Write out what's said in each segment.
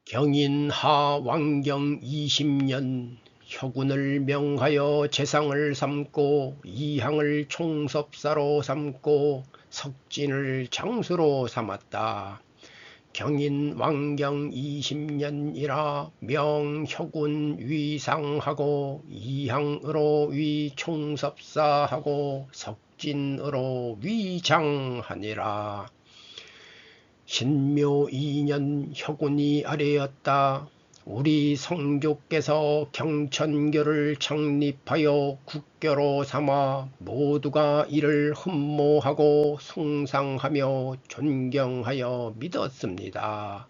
경인하 왕경 20년 혁군을 명하여 재상을 삼고 이항을 총섭사로 삼고 석진을 장수로 삼았다. 경인 왕경 20년이라 명혁군 위상하고 이항으로 위총섭사하고 석진으로 위장하니라. 신묘 2년 혁군이 아래였다. 우리 성조께서 경천교를 창립하여 국교로 삼아 모두가 이를 흠모하고 숭상하며 존경하여 믿었습니다.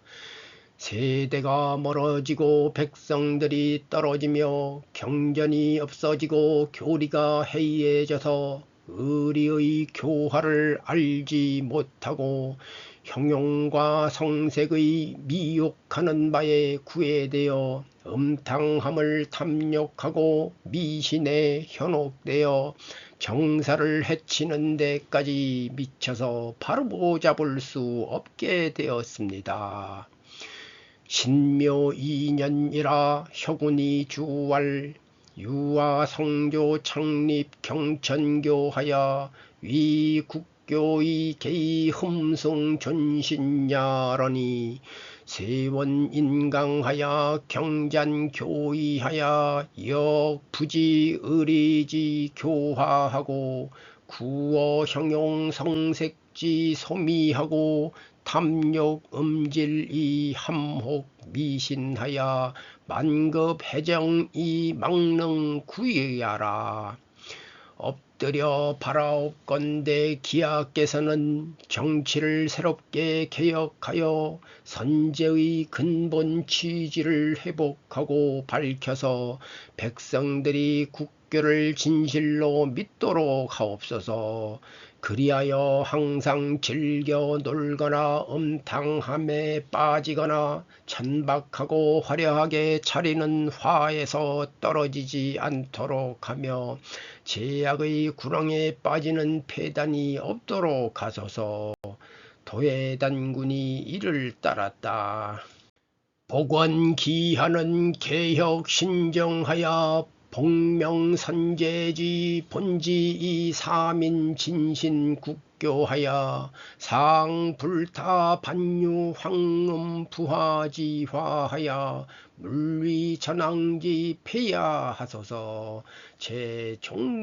세대가 멀어지고 백성들이 떨어지며 경전이 없어지고 교리가 해이해져서 의리의 교화를 알지 못하고 형용과 성색의 미혹하는 바에 구애되어 음탕함을 탐욕하고 미신에 현혹되어 정사를 해치는 데까지 미쳐서 바로잡을 수 없게 되었습니다. 신묘 2년이라 혁군이 주왈 유아 성조 창립 경천교하여 위국교의 개의 흠숭 존신야러니 세원 인강하여 경잔 교의하여 역부지 의리지 교화하고 구어 형용 성색지 소미하고 탐욕 음질이 함혹 미신하여 만급 해정이 막능 구의하라. 엎드려 바라옵건대 기하께서는 정치를 새롭게 개혁하여 선제의 근본 취지를 회복하고 밝혀서 백성들이 국교를 진실로 믿도록 하옵소서. 그리하여 항상 즐겨 놀거나 음탕함에 빠지거나 천박하고 화려하게 차리는 화에서 떨어지지 않도록 하며 제약의 구렁에 빠지는 폐단이 없도록 하소서. 도해단군이 이를 따랐다. 복원기하는 개혁 신정하여 복명선제지 본지이 사민 진신 국교하여 상불타 반유 황음 부하지화하여 물리 전왕지 폐야하소서. 제종지하니라.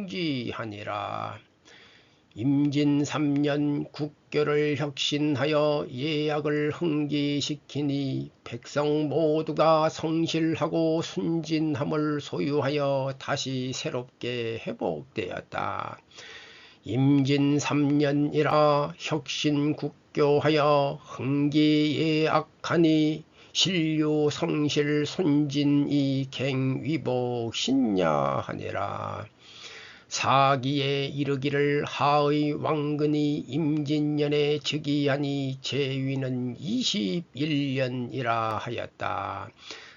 임진 3년 국교를 혁신하여 예약을 흥기시키니 백성 모두가 성실하고 순진함을 소유하여 다시 새롭게 회복되었다. 임진 3년이라 혁신 국교하여 흥기예악하니 신류 성실 순진이 갱위복 신야하니라. 사기에 이르기를 하의 왕근이 임진년에 즉위하니 제위는 21년이라 하였다.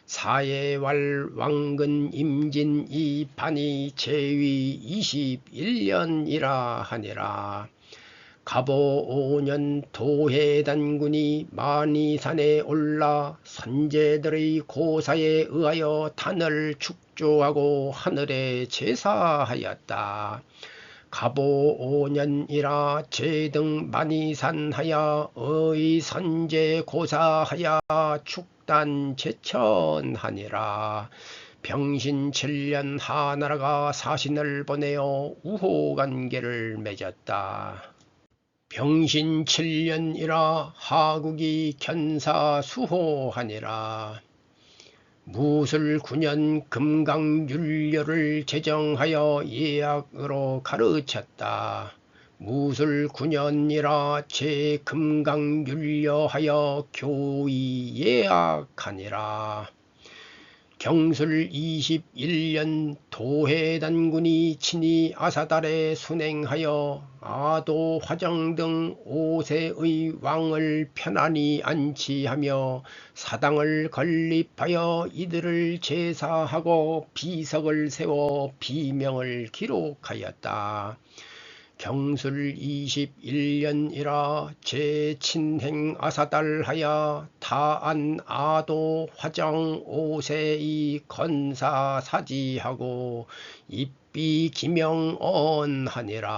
사예왈 왕근 임진 이판이 제위 21년이라 하니라. 갑오 5년 도해단군이 만이산에 올라 선제들의 고사에 의하여 단을 축조하고 하늘에 제사하였다. 갑오 5년이라 제등 만이산하여 의선제 고사하여 축단 제천하니라. 병신 7년 하나라가 사신을 보내어 우호관계를 맺었다. 병신 7년이라 하국이 견사수호하니라. 무술 9년 금강윤료를 제정하여 예약으로 가르쳤다. 무술 9년이라 제금강윤료하여 교의 예약하니라. 경술 21년 도해단군이 친히 아사달에 순행하여 아도 화정 등 5세의 왕을 편안히 안치하며 사당을 건립하여 이들을 제사하고 비석을 세워 비명을 기록하였다. 경술 21년이라 제친행 아사달하야 타안 아도 화정 5세의 건사 사지하고 입비 기명언하니라.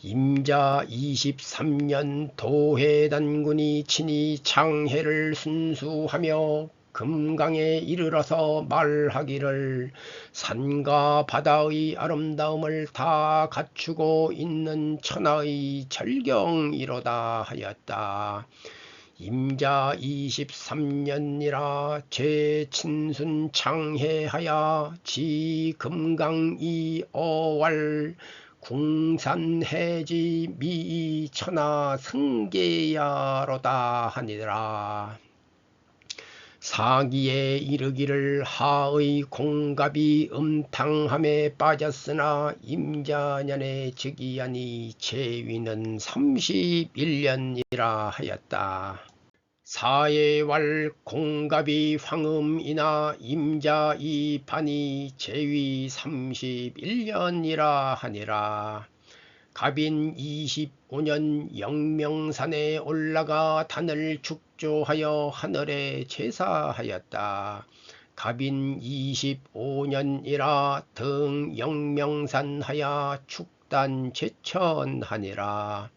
임자 23년 도해단군이 친히 창해를 순수하며 금강에 이르러서 말하기를 산과 바다의 아름다움을 다 갖추고 있는 천하의 절경이로다 하였다. 임자 23년이라 제친순 창해하야 지 금강이 어왈 궁산해지 미 천하 승계야로다 하니라. 사기에 이르기를 하의 공갑이 음탕함에 빠졌으나 임자년에 즉위하니 제위는 31년이라 하였다. 사예왈 공갑이 황음이나 임자 이반이 제위 31년이라 하니라. 갑인 25년 영명산에 올라가 단을 축조하여 하늘에 제사하였다. 갑인 25년이라 등 영명산하야 축단 제천하니라.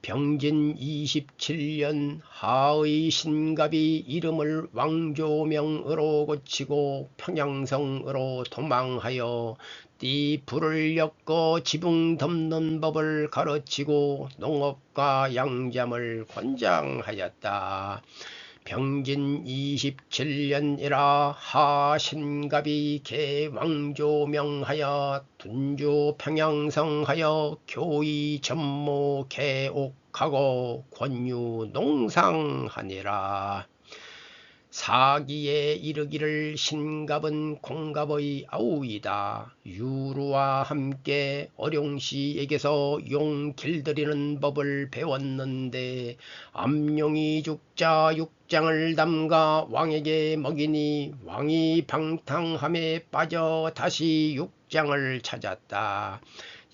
병진 27년 하의 신갑이 이름을 왕조명으로 고치고 평양성으로 도망하여 띠 불을 엮고 지붕 덮는 법을 가르치고 농업과 양잠을 권장하였다. 병진 27년이라 하신갑이 개왕조명하여 둔주 평양성하여 교의 전모 개옥하고 권유 농상하니라. 사기에 이르기를 신갑은 공갑의 아우이다. 유루와 함께 어룡씨에게서 용 길들이는 법을 배웠는데 암용이 죽자 육장을 담가 왕에게 먹이니 왕이 방탕함에 빠져 다시 육장을 찾았다.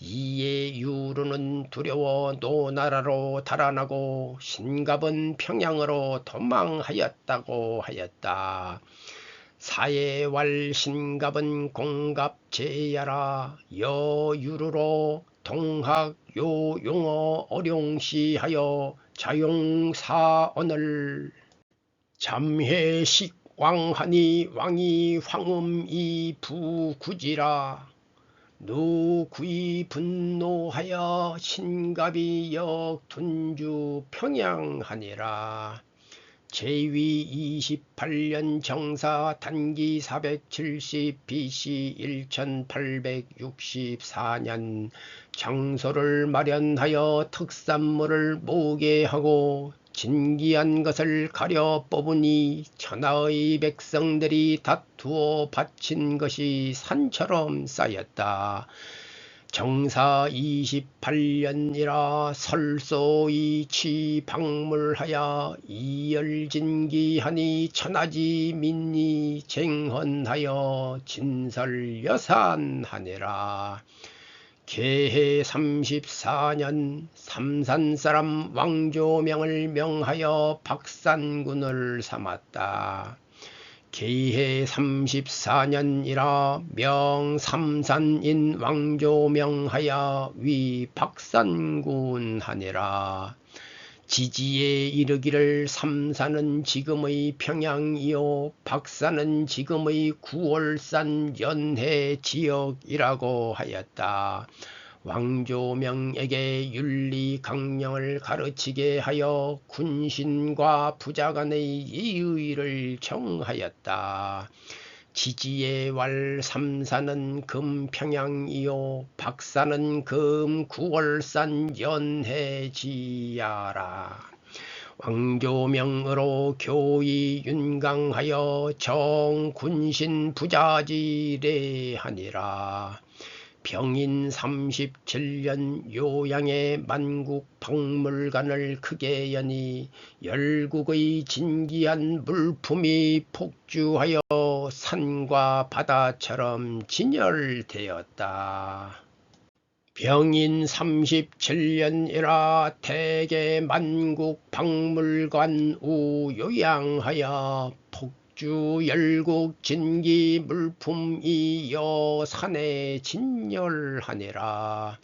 이에 유루는 두려워 노나라로 달아나고 신갑은 평양으로 도망하였다고 하였다. 사예왈 신갑은 공갑 제야라 여유루로 동학 요용어 어룡시하여 자용사언을 잠회식 왕하니 왕이 황음이 부구지라. 누구이 분노하여 신갑이 역둔주 평양하니라. 제위 28년 정사 단기 470 BC 1864년 장소를 마련하여 특산물을 모개하고 진기한 것을 가려 뽑으니 천하의 백성들이 다투어 바친 것이 산처럼 쌓였다. 정사 28년이라 설소이 취박물하여 이열진기하니 천하지 민이 쟁헌하여 진설여산하니라. 개해 34년 삼산사람 왕조명을 명하여 박산군을 삼았다. 개해 34년이라 명삼산인 왕조명하여 위 박산군 하니라. 지지에 이르기를 삼산은 지금의 평양이요 박산은 지금의 구월산 연해 지역이라고 하였다. 왕조명에게 윤리 강령을 가르치게 하여 군신과 부자 간의 예의를 정하였다. 지지의 왈 삼산은 금 평양이요 박산은 금 구월산 연해지야라. 왕조명으로 교의 윤강하여 정군신 부자지례하니라. 병인 37년 요양의 만국박물관을 크게 여니 열국의 진기한 물품이 폭주하여 산과 바다처럼 진열되었다. 병인 37년이라 대개 만국 박물관 우요양하여 폭주 열국 진기 물품이여 산에 진열하니라.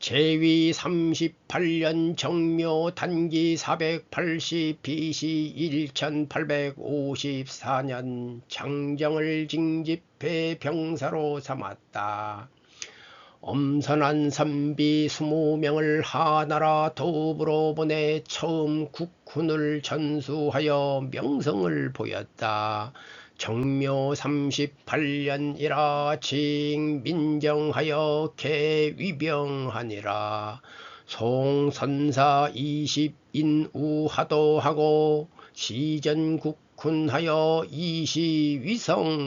제위 38년 정묘 단기 480 BC 1854년 장정을 징집해 병사로 삼았다. 엄선한 선비 20명을 하나라 도읍으로 보내 처음 국군을 전수하여 명성을 보였다. 정묘 38년이라 징민정하여 개위병하니라. 송선사 20인 우하도하고 시전국군하여 이시위성하니라.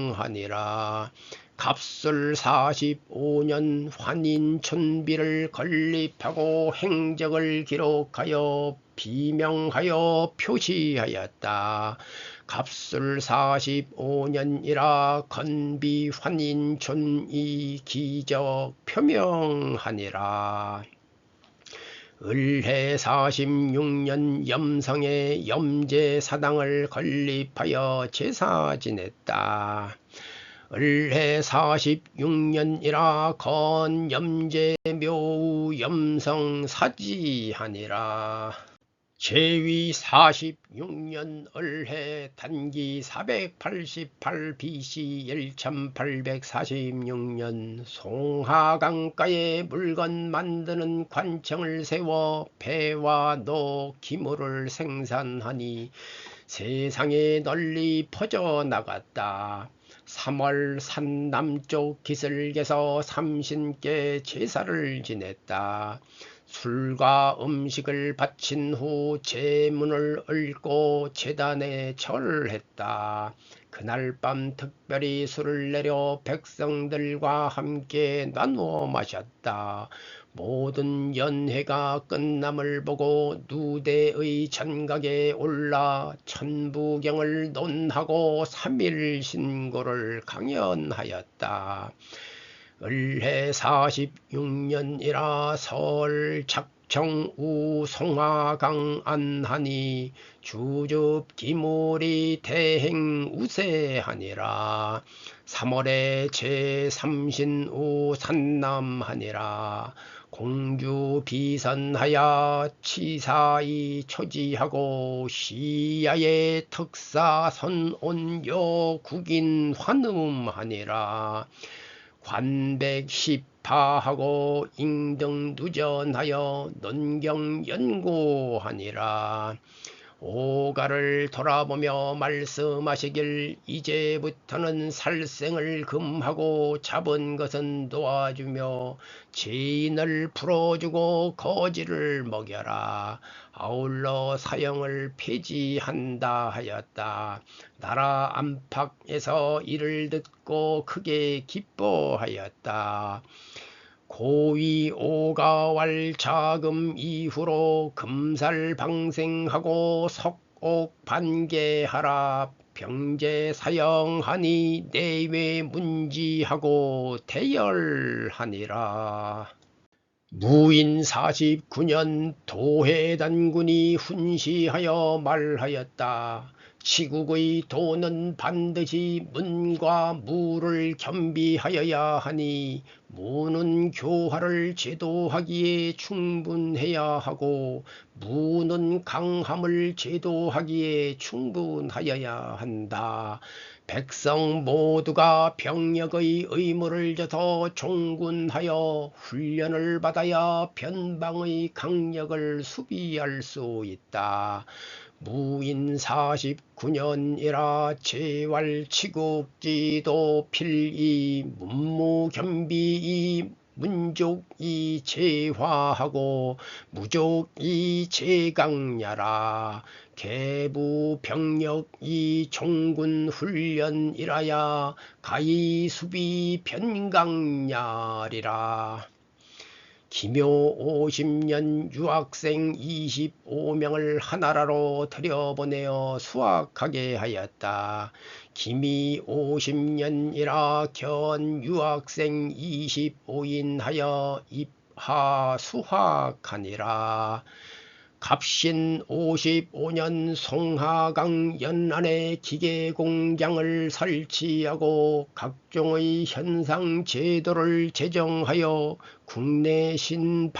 갑술 45년 환인촌비를 건립하고 행적을 기록하여 비명하여 표시하였다. 갑술 45년이라 건비 환인촌이 기적 표명하니라. 을해 46년 염성에 염제사당을 건립하여 제사 지냈다. 을해 46년이라 건염제묘 염성사지하니라. 제위 46년 을해 단기 488 BC 1846년 송하강가에 물건 만드는 관청을 세워 배와 노 기물을 생산하니 세상에 널리 퍼져나갔다. 3월 산 남쪽 기슭에서 삼신께 제사를 지냈다. 술과 음식을 바친 후 제문을 읊고 제단에 절했다. 그날 밤 특별히 술을 내려 백성들과 함께 나누어 마셨다. 모든 연회가 끝남을 보고 누대의 전각에 올라 천부경을 논하고 3일 신고를 강연하였다. 을해 46년이라 설 작정우 송화강 안하니 주줍 기물이 대행 우세하니라. 3월에 제3신우 산남하니라. 공주 비선하야 치사이 초지하고 시야의 특사 선온요 국인 환음하니라. 관백 시파하고 인등 누전하여 논경 연구하니라. 오가를 돌아보며 말씀하시길 이제부터는 살생을 금하고 잡은 것은 놓아주며 죄인을 풀어주고 거지를 먹여라. 아울러 사형을 폐지한다 하였다. 나라 안팎에서 이를 듣고 크게 기뻐하였다. 고위 오가왈 자금 이후로 금살 방생하고 석옥 반개하라. 병제 사형하니 내외 문지하고 대열하니라. 무인 49년 도해단군이 훈시하여 말하였다. 시국의 도는 반드시 문과 무를 겸비하여야 하니 무는 교화를 제도하기에 충분해야 하고 무는 강함을 제도하기에 충분하여야 한다. 백성 모두가 병력의 의무를 져서 종군하여 훈련을 받아야 변방의 강력을 수비할 수 있다. 무인 49년이라 제왈치국지도 필이 문무겸비이 문족이 제화하고 무족이 제강야라. 개부 병력이 종군 훈련이라야 가히 수비 변강야리라. 기묘 50년 유학생 25명을 하나라로 들여보내어 수학하게 하였다. 기미 50년이라 견 유학생 25인 하여 입하 수학하니라. 갑신 55년 송하강 연안에 기계공장을 설치하고 각종의 현상 제도를 제정하여 국내 신발명자에게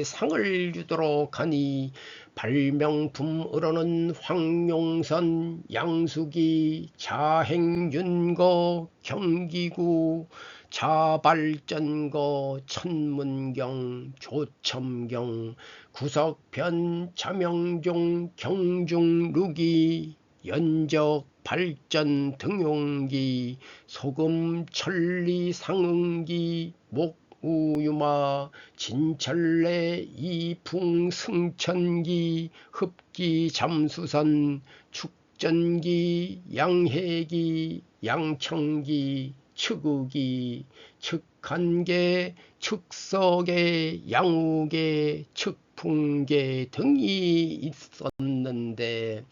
상을 주도록 하니 발명품으로는 황용선, 양수기, 자행윤거, 경기구, 자발전거, 천문경, 조첨경, 구석편, 자명종, 경중루기, 연적, 발전, 등용기, 소금, 천리, 상응기, 목우유마, 진철래, 이풍, 승천기, 흡기, 잠수선, 축전기, 양해기, 양청기, 측의기, 측한계, 측석계, 양우계, 측풍계 등이 있었는데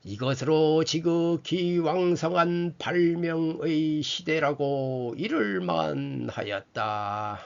이것으로 지극히 왕성한 발명의 시대라고 이를만 하였다.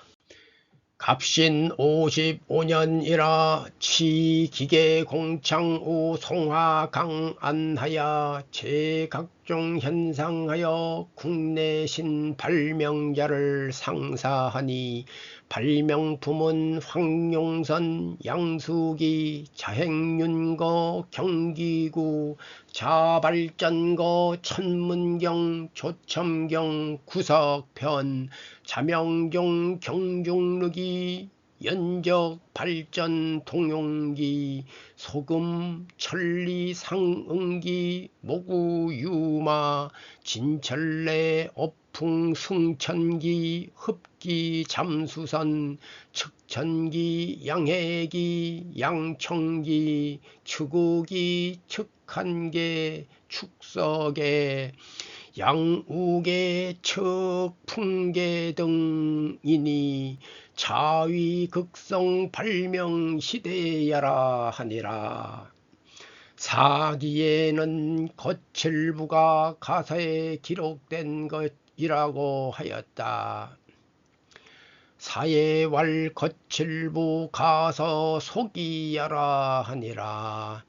갑신 55년이라 치기계공창우 송하강안하여 제각종 현상하여 국내 신발명자를 상사하니 발명품은 황용선, 양수기, 자행윤거, 경기구, 자발전거, 천문경, 조첨경, 구석편, 자명종, 경중르기, 연적, 발전, 동용기, 소금, 천리, 상응기, 모구유마, 진철래, 업풍, 승천기, 흡기, 잠수선, 측천기, 양해기, 양청기, 축우기, 측한계, 축석계, 양우계, 측풍계 등이니 자위극성 발명 시대야라 하니라. 사기에는 거칠부가 가사에 기록된 것이라고 하였다. 사예왈 거칠부 가서 속이야라 하니라.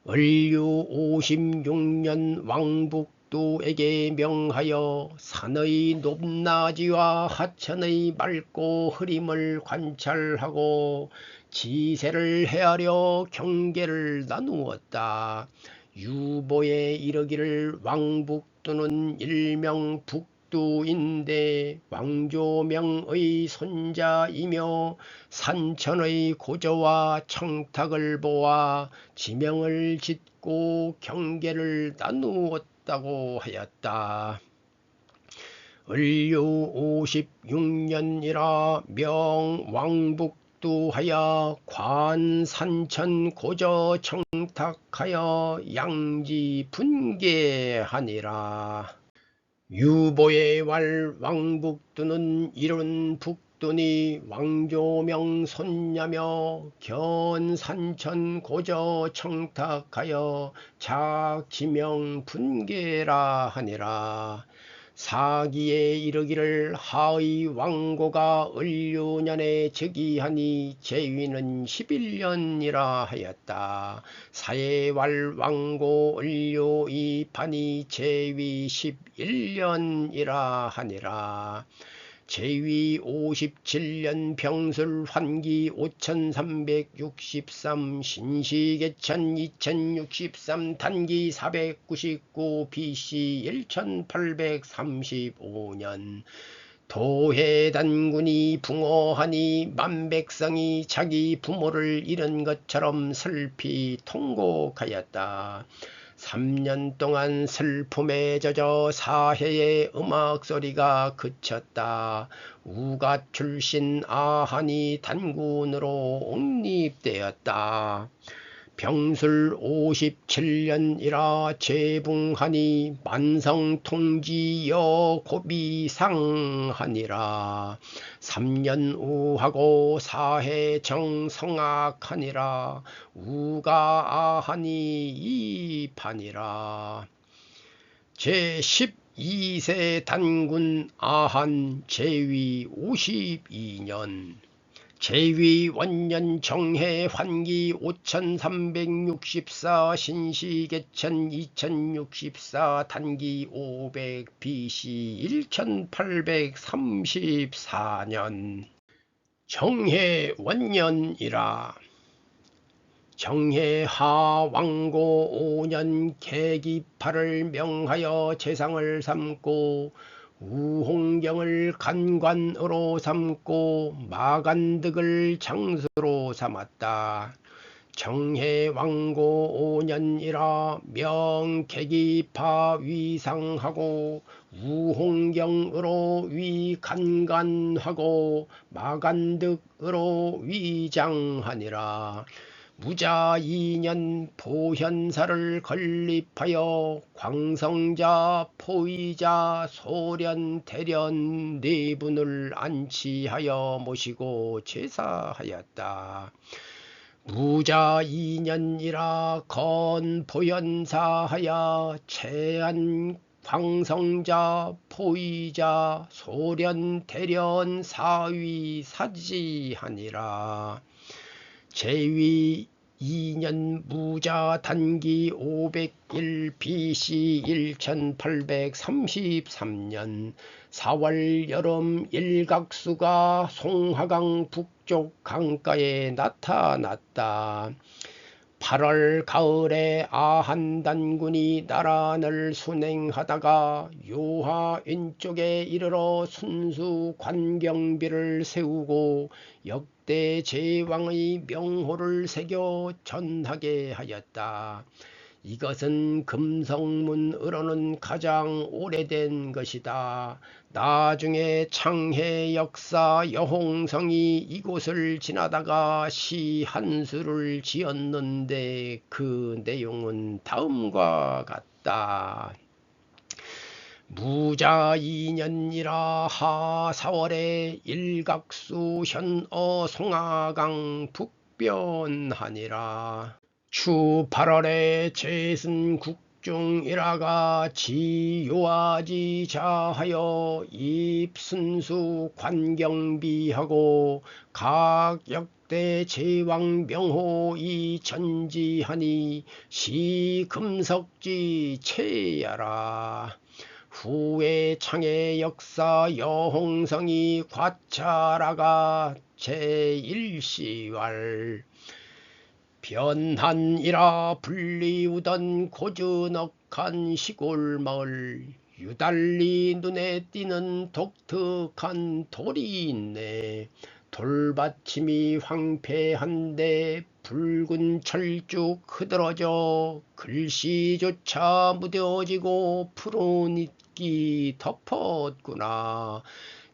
을류 56년 왕북두에게 명하여 산의 높낮이와 하천의 맑고 흐림을 관찰하고 지세를 헤아려 경계를 나누었다. 유보에 이르기를 왕북두는 일명 북두인데 왕조명의 손자이며 산천의 고저와 청탁을 보아 지명을 짓고 경계를 나누었다고 하였다. 을류 56년이라 명왕북두하여 관산천 고저 청탁하여 양지 분계하니라. 유보의 왈 왕북두는 이른 북두니 왕조명 손냐며 견산천 고저 청탁하여 작지명 분계라 하니라. 사기에 이르기를 하의 왕고가 을류년에 즉위하니 제위는 11년이라 하였다. 사예왈 왕고 을류 이판이 제위 11년이라 하니라. 제위 57년 병술 환기 5363 신시계천 2063 단기 499 BC 1835년 도해단군이 붕어하니 만백성이 자기 부모를 잃은 것처럼 슬피 통곡하였다. 3년 동안 슬픔에 젖어 사해의 음악소리가 그쳤다. 우가 출신 아한이 단군으로 옹립되었다. 병술 57년이라 재붕하니 만성통지여 고비상하니라. 3년 우하고 사해정 성악하니라. 우가아하니 이판이라. 제12세 단군 아한 제위 52년 제위 원년 정해 환기 5364 신시개천 2064 단기 500 BC 1834년 정해 원년이라. 정해 하왕고 5년 계기파를 명하여 제상을 삼고 우홍경을 간관으로 삼고 마간득을 장수로 삼았다. 정해왕고 5년이라 명계기파 위상하고 우홍경으로 위간관하고 마간득으로 위장하니라. 무자 2년 보현사를 건립하여 광성자, 포의자, 소련, 대련 네 분을 안치하여 모시고 제사하였다. 무자 2년이라 건보현사하여 채안 광성자, 포의자, 소련, 대련, 사위, 사지하니라. 제위 2년 무자 단기 501 BC 1833년 4월 여름 일각수가 송하강 북쪽 강가에 나타났다. 8월 가을에 아한단군이 나란을 순행하다가 요하 왼쪽에 이르러 순수 관경비를 세우고 역대 제왕의 명호를 새겨 전하게 하였다. 이것은 금성문으로는 가장 오래된 것이다. 나중에 창해 역사 여홍성이 이곳을 지나다가 시 한 수를 지었는데 그 내용은 다음과 같다. 무자 2년이라 하 4월에 일각수 현어 송하강 북변하니라. 추 8월에 제슨 국중일하가 지요아지 자하여 입순수 관경비하고 각 역대 제왕 명호 이 전지하니 시금석지 체야라. 후에 창의 역사 여홍성이 과차라가 제1시왈 변한이라 불리우던 고즈넉한 시골마을 유달리 눈에 띄는 독특한 돌이 있네. 돌받침이 황폐한데 붉은 철쭉 흐드러져 글씨조차 무뎌지고 푸른 잎이 덮었구나.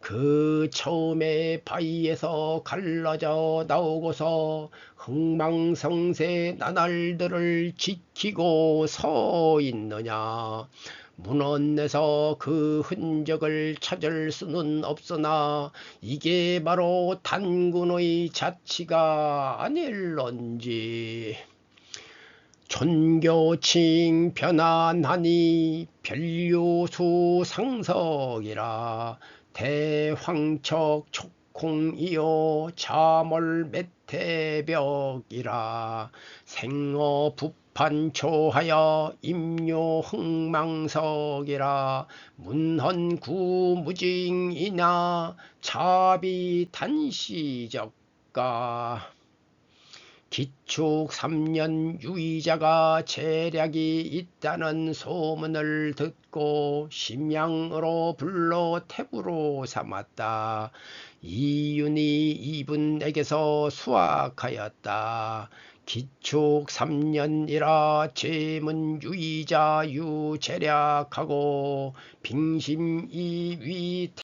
그 처음에 바위에서 갈라져 나오고서 흥망성쇠 나날들을 지키고 서 있느냐. 문헌에서 그 흔적을 찾을 수는 없으나 이게 바로 단군의 자치가 아닐런지. 촌교칭 편안하니 별요수 상석이라. 대황척 촉콩이요 자몰 매태벽이라. 생어 부판초하여 임요 흥망석이라. 문헌구 무징이나 차비 단시적가. 기축 3년 유의자가 재략이 있다는 소문을 듣고 심양으로 불러 태부로 삼았다. 이윤이 이분에게서 수학하였다. 기축 3년이라 제문 유의자 유재략하고 빙심이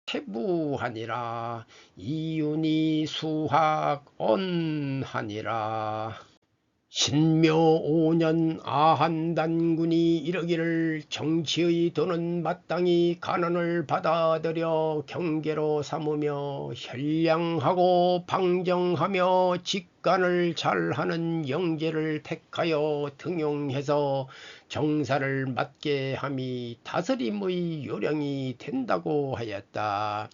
위태부하니라. 이윤이 수학 언하니라. 신묘 5년 아한단군이 이르기를 정치의 도는 마땅히 간언을 받아들여 경계로 삼으며 현량하고 방정하며 직관을 잘하는 영제를 택하여 등용해서 정사를 맡게 함이 다스림의 요령이 된다고 하였다.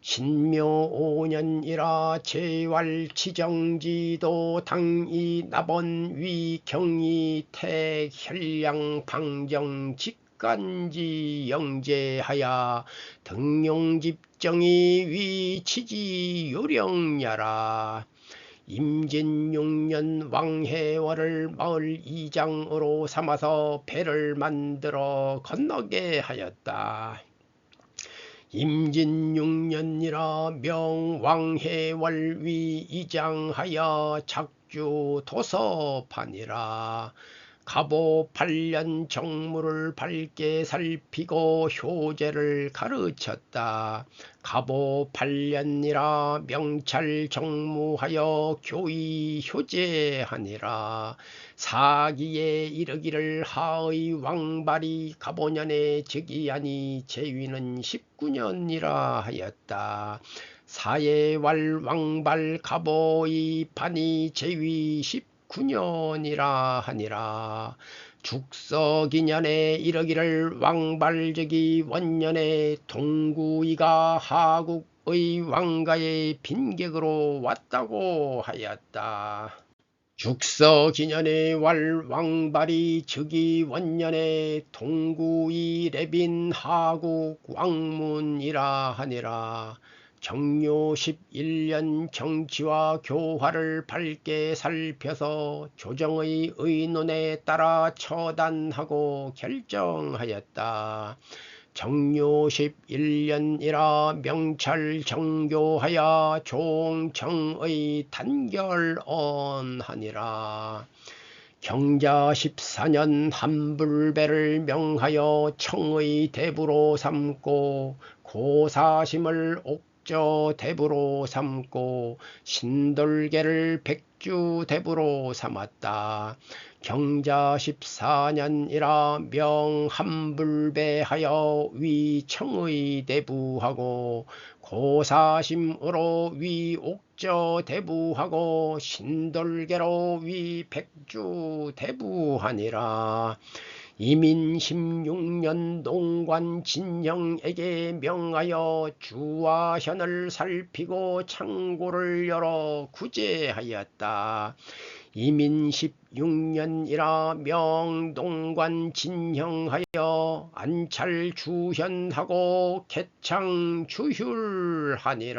신묘 5년이라 제왈치정지도 당이 나번위 경이 택 현량 방정 직간지 영제하야 등용집정이 위치지 요령야라. 임진 6년 왕해월을 마을 이장으로 삼아서 배를 만들어 건너게 하였다. 임진 6년이라 명왕해월 위 이장하여 작주 도서판이라. 갑오 8년 정무를 밝게 살피고 효제를 가르쳤다. 갑오 8년이라 명찰 정무하여 교의 효제하니라. 사기에 이르기를 하의 왕발이 갑오년에 즉위하니 제위는 19년이라 하였다. 사예왈 왕발 갑오의 판이 제위 19년이라 하니라. 죽서기년에 이르기를 왕발즉위 원년에 동구이가 하국의 왕가의 빈객으로 왔다고 하였다. 죽서기년에 왕발이 즉위 원년에 동구이 레빈 하국 왕문이라 하니라. 정묘 11년 정치와 교화를 밝게 살펴서 조정의 의논에 따라 처단하고 결정하였다. 정묘 11년이라 명찰 정교하여 종청의 단결언하니라. 경자 14년 한불배를 명하여 청의 대부로 삼고 고사심을 옥저 대부로 삼고 신돌계를 백주 대부로 삼았다. 경자 14년이라 명한불배하여 위청의 대부하고 고사심으로 위옥저 대부하고 신돌계로 위백주 대부하니라. 이민 16년 농관 진형에게 명하여 주와 현을 살피고 창고를 열어 구제하였다. 이민 16년이라 명동관 진형하여 안찰 주현하고 개창 주휼하니라.